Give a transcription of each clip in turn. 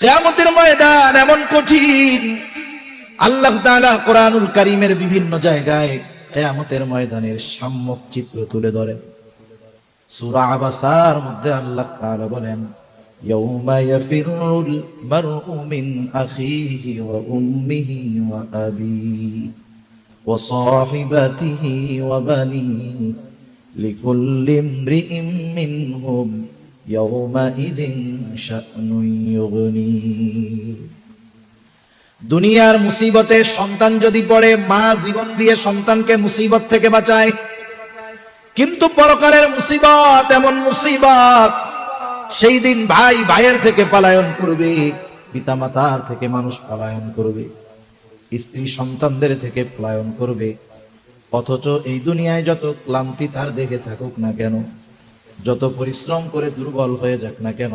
কিয়ামতের ময়দান এমন কঠিন, আল্লাহ তাআলা কোরআনুল কারীমের বিভিন্ন জায়গায় কিয়ামতের ময়দানের সম্মুখ চিত্র তুলে ধরেন। সূরা আবাসার মধ্যে আল্লাহ তাআলা বলেন, ইয়াউমা ইয়াফিরুল মারউ মিন আখিহি ওয়া উম্মিহি ওয়া আবিহি ওয়া সাহিবাতিহি ওয়া বানিহি লিকুল্লি ইমরিইম মিনহুম ইয়াউমাইযিন শা'নুন ইউগনি। দুনিয়ার মুসিবতে সন্তান যদি পড়ে, মা জীবন দিয়ে সন্তানকে মুসিবত থেকে বাঁচায়, কিন্তু পরকালের মুসিবত এমন মুসিবত, সেই দিন ভাই ভাইয়ের থেকে পলায়ন করবে, পিতামাতার থেকে মানুষ পলায়ন করবে, স্ত্রী সন্তানদের থেকে পলায়ন করবে। অথচ এই দুনিয়ায় যত ক্লান্তি তার দেখে থাকুক না কেন, যত পরিশ্রম করে দুর্বল হয়ে যাক না কেন,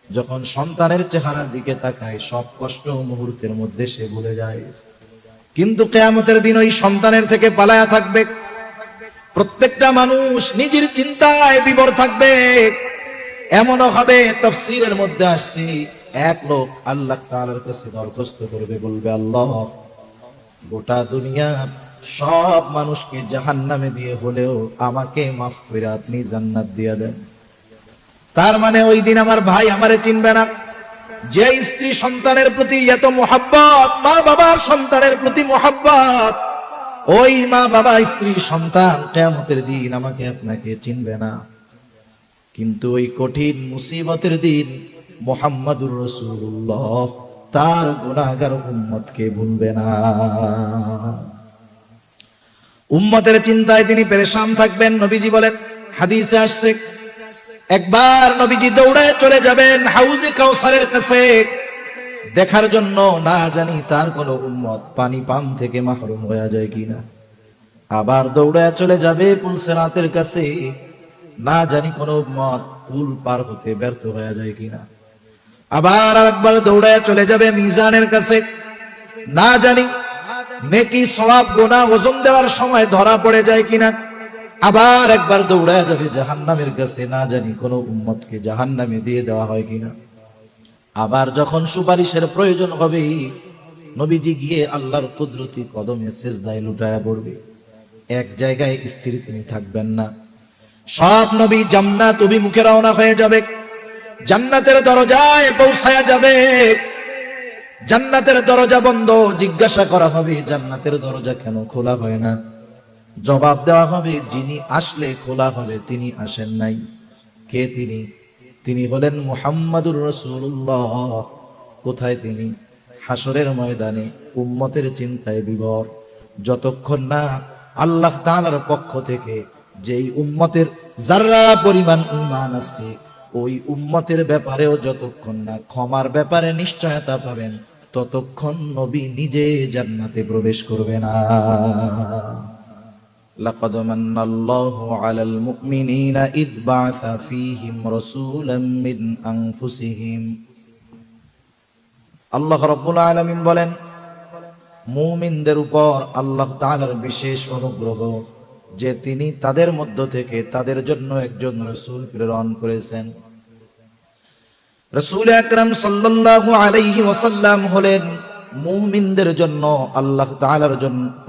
যখন সন্তানের চেহারার দিকে তাকায় সব কষ্ট মুহূর্তের মধ্যে সে ভুলে যায়। কিন্তু কিয়ামতের দিন ওই সন্তানের থেকে পালায়া থাকবে। প্রত্যেকটা মানুষ নিজের চিন্তায় বিভোর থাকবে। এমনও হবে, তাফসীরের মধ্যে আসছে, এক লোক আল্লাহ তাআলার কাছে দরখাস্ত করবে, বলবে, আল্লাহ, গোটা দুনিয়া সব মানুষকে জাহান্নামে দিয়ে হলেও আমাকে মাফ করে আপনি জান্নাত দিয়ে দেন। তার মানে ওই দিন আমার ভাই আমারে চিনবে না। যে স্ত্রী সন্তানের প্রতি এত মোহাব্বত, মা বাবার সন্তানের প্রতি মোহাব্বত, ওই মা বাবা স্ত্রী সন্তান কিয়ামতের দিন আমাকে আপনাকে চিনবে না। কিন্তু ওই কঠিন মুসিবতের দিন মুহাম্মাদুর রাসূলুল্লাহ তার গুনাহগার উম্মতকে ভুলবে না। উম্মতের চিন্তায় তিনি পেরেশান থাকবেন। নবীজি বলেন, হাদিসে আসছে, একবার নবীজি দৌড়ায় চলে যাবেন হাউজে কাউসারের কাছে দেখার জন্য, না জানি তার কোন উম্মত পানি পান থেকে মাহরুম হয়ে যায় কিনা। আবার দৌড়ায় চলে যাবে পুলসিরাতের কাছে, না জানি কোন উম্মত পুল পার হতে ব্যর্থ হয়ে যায় কিনা। আবার আরেকবার দৌড়ায় চলে যাবে মিজানের কাছে, না জানি নেকি সওয়াব গুনাহ ওজন দেওয়ার সময় ধরা পড়ে যায় কিনা। আবার একবার দৌড়ায় যাবে জাহান্নামের কাছে, না জানি কোন উম্মতকে জাহান্নামে দিয়ে দেওয়া হয় কিনা। আবার যখন সুপারিশের প্রয়োজন হবে, নবীজি গিয়ে আল্লাহর কুদরতি কদমে সিজদায় লুটায়া পড়বে। এক জায়গায় স্থির তিনি থাকবেন না। সব নবী জান্নাত অভিমুখে রওনা হয়ে যাবে, জান্নাতের দরজায় পৌঁছায়া যাবে। জান্নাতের দরজা বন্ধ, জিজ্ঞাসা করা হবে, জান্নাতের দরজা কেন খোলা হয় না? জবাব দেওয়া হবে, যিনি আসলে খোলা হবে তিনি আসেন নাই। কে তিনি? তিনি হলেন মুহাম্মাদুর রাসূলুল্লাহ। কোথায় তিনি? হাসরের ময়দানে উম্মতের চিন্তায় বিভোর। যতক্ষণ না আল্লাহ তাআলার পক্ষ থেকে যেই উম্মতের যারা পরিমাণ ঈমান আছে, ওই উম্মতের ব্যাপারেও যতক্ষণ না ক্ষমার ব্যাপারে নিশ্চয়তা পাবেন, ততক্ষণ নবী নিজে জান্নাতে প্রবেশ করবে না। লাকাদ মান্নাল্লাহু আলাল মুমিনিনা ইয বা'আসা ফীহিম রাসূলাম মিন আনফুসিহিম। আল্লাহ রাব্বুল আলামিন বলেন, মুমিনদের উপর আল্লাহ তাআলার বিশেষ অনুগ্রহ যে তিনি তাদের মধ্য থেকে তাদের জন্য একজন রাসূল প্রেরণ করেছেন। রাসূল আকরাম সাল্লাল্লাহু আলাইহি ওয়াসাল্লাম হলেন মুমিনদের জন্য আল্লাহ তাআলার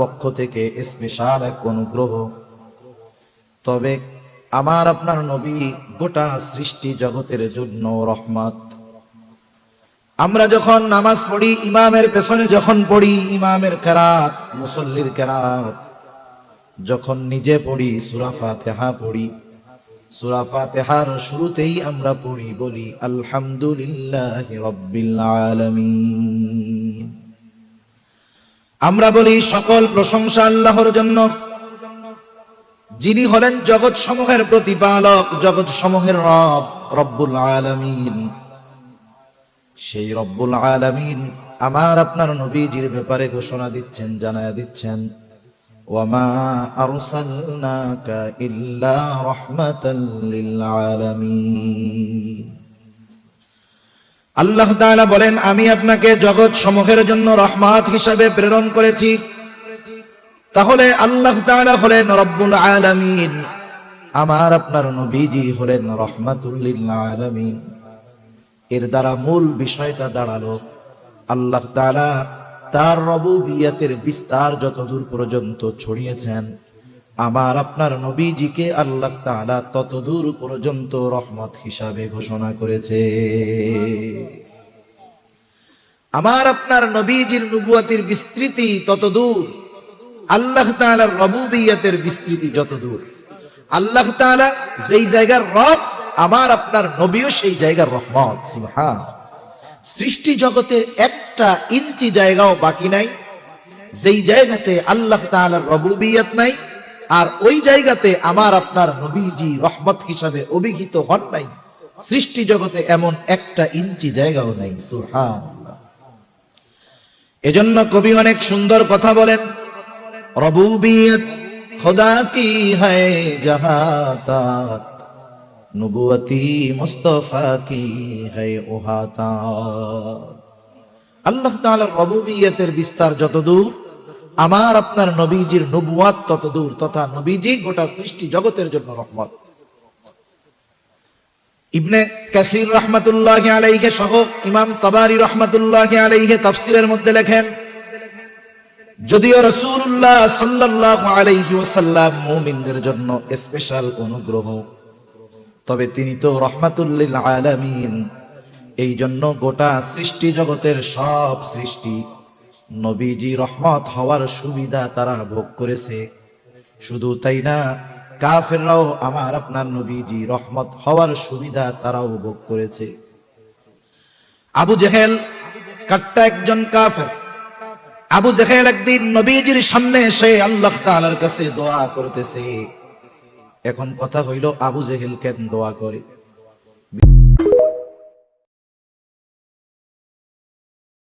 পক্ষ থেকে স্পেশাল এক অনুগ্রহ। তবে আমার আপনার নবী গোটা সৃষ্টি জগতের জন্য রহমত। আমরা যখন নামাজ পড়ি, ইমামের পেছনে যখন পড়ি, ইমামের কেরাত, মুসল্লির কেরাত, যখন নিজে পড়ি, সূরা ফাতিহা পড়ি, সূরা ফাতিহার শুরুতেই আমরা পড়ি, বলি আলহামদুলিল্লাহি রাব্বিল আলামিন। আমরা বলি সকল প্রশংসা আল্লাহর জন্য, যিনি হলেন জগৎ সমূহের প্রতিপালক, জগৎ সমূহের রব, রব্বুল আলামিন। সেই রব্বুল আলামিন আমার আপনার নবীজির ব্যাপারে ঘোষণা দিচ্ছেন, জানায়া দিচ্ছেন, ওয়ামা আরসালনাকা ইল্লা রাহমাতাল লিল আলামিন। আল্লাহ তাআলা বলেন, আমি আপনাকে জগৎ সমূহের জন্য রহমত হিসাবে প্রেরণ করেছি। তাহলে আল্লাহ তাআলা হলেন রব্বুল আলামিন, আমার আপনার নবীজি হলেন রহমাতুল লিল আলামিন। এর দ্বারা মূল বিষয়টা দাঁড়ালো আল্লাহ তাআলা তার রবুবিয়তের বিস্তার যতদূর পর্যন্ত ছড়িয়েছেন, আমার আপনার নবীজিকে আল্লাহ তাআলা ততদূর পর্যন্ত রহমত হিসাবে ঘোষণা করেছে। আমার আপনার নবীজির নবুয়তের বিস্তৃতি ততদূর, আল্লাহ তাআলার রবুবিয়তের বিস্তৃতি যতদূর। আল্লাহ তাআলা যেই জায়গার রব, আমার আপনার নবীও সেই জায়গার রহমত। সুবহানাল্লাহ। সৃষ্টি জগতের একটা ইঞ্চি জায়গাও বাকি নাই যেই জায়গাতে আল্লাহ তাআলার রবুবিয়ত নাই, আর ওই জায়গাতে আমার আপনার নবীজি রহমত হিসাবে অভিহিত হন নাই। সৃষ্টি জগতে এমন একটা ইঞ্চি জায়গাও নাই। সুবহানাল্লাহ। এজন্য কবি অনেক সুন্দর কথা বলেন, রবুবিয়ত খুদা কি হ্যায় জাহাতাত, নবুয়তি মুস্তাফা কি হ্যায় ওহাতাত। আল্লাহ তাআলার রবুবিয়তের বিস্তার যতদূর, আমার আপনার নবীজির নবুয়াত ততদূর, তথা নবীজি গোটা সৃষ্টি জগতের জন্য রহমত। ইবনে কাসির রাহমাতুল্লাহি আলাইহি সহ ইমাম তাবারি রাহমাতুল্লাহি আলাইহি তাফসীরের মধ্যে লেখেন, যদিও রাসূলুল্লাহ সাল্লাল্লাহু আলাইহি ওয়াসাল্লাম মুমিনদের জন্য স্পেশাল অনুগ্রহ, তবে তিনি তো রহমাতুল লিল আলামিন। এই জন্য গোটা সৃষ্টি জগতের সব সৃষ্টি নবীজি রহমত হওয়ার সুবিধা তারা ভোগ করেছে। শুধু তাই না, কাফেররাও আমার আপনার নবীজি রহমত হওয়ার সুবিধা তারাও ভোগ করেছে। আবু জেহেল কাট্টা একজন কাফের। আবু জেহেল একদিন নবীজির সামনে এসে আল্লাহ তাআলার কাছে দোয়া করতেছে। এখন কথা হইল, আবু জেহেল কেন দোয়া করে?